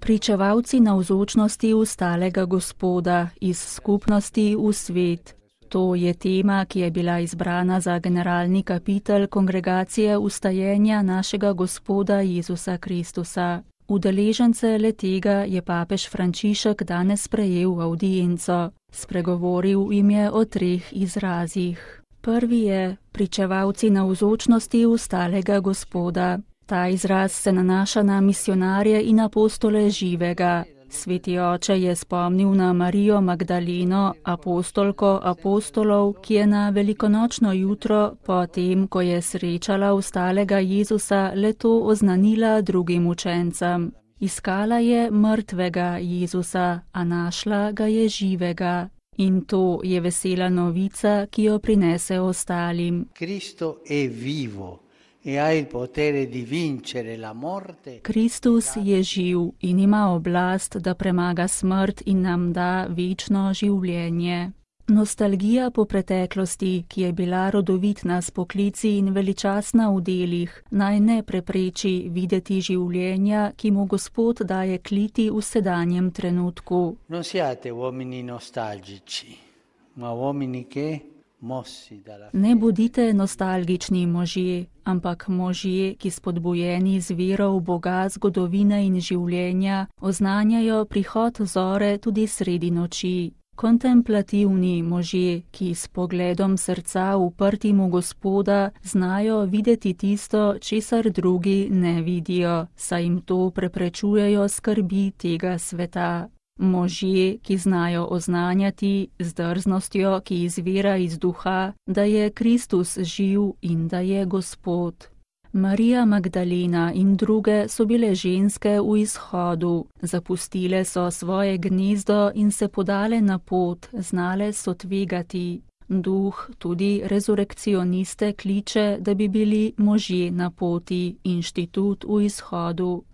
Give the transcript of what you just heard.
Pričevalci navzočnosti ustalega Gospoda iz skupnosti v svet. To je tema, ki je bila izbrana za generalni kapitel Kongregacije ustajenja našega Gospoda Jezusa Kristusa. Udeležence le-tega je papež Frančišek danes sprejel v avdienco. Spregovoril jim je o 3 izrazih. Prvi je pričevalci navzočnosti ustalega Gospoda. Ta izraz se nanaša na misionarje in apostole živega. Sveti oče je spomnil na Marijo Magdaleno, apostolko apostolov, ki je na velikonočno jutro, potem, ko je srečala ustalega Jezusa, le-to oznanila drugim učencem. Iskala je mrtvega Jezusa, a našla ga je živega. In to je vesela novica, ki jo prinese ostalim. Cristo è vivo. Kristus je živ in ima oblast, da premaga smrt in nam da večno življenje. Nostalgija po preteklosti, ki je bila rodovitna s poklici in veličastna v delih, naj ne prepreči videti življenja, ki mu Gospod daje kliti v sedanjem trenutku. Non siate uomini nostalgici, ma uomini che Ne bodite nostalgični možje, ampak možje, ki spodbujeni z vero v Boga zgodovine in življenja, oznanjajo prihod zore tudi sredi noči. Kontemplativni možje, ki s pogledom srca uprtim v Gospoda, znajo videti tisto, česar drugi ne vidijo, saj jim to preprečujejo skrbi tega sveta. Možje, ki znajo oznanjati z drznostjo, ki izvira iz duha, da je Kristus živ in da je Gospod. Marija Magdalena in druge so bile ženske v izhodu, zapustile so svoje gnezdo in se podale na pot, znale so tvegati. Duh tudi rezurekcioniste kliče, da bi bili možje na poti, inštitut v izhodu.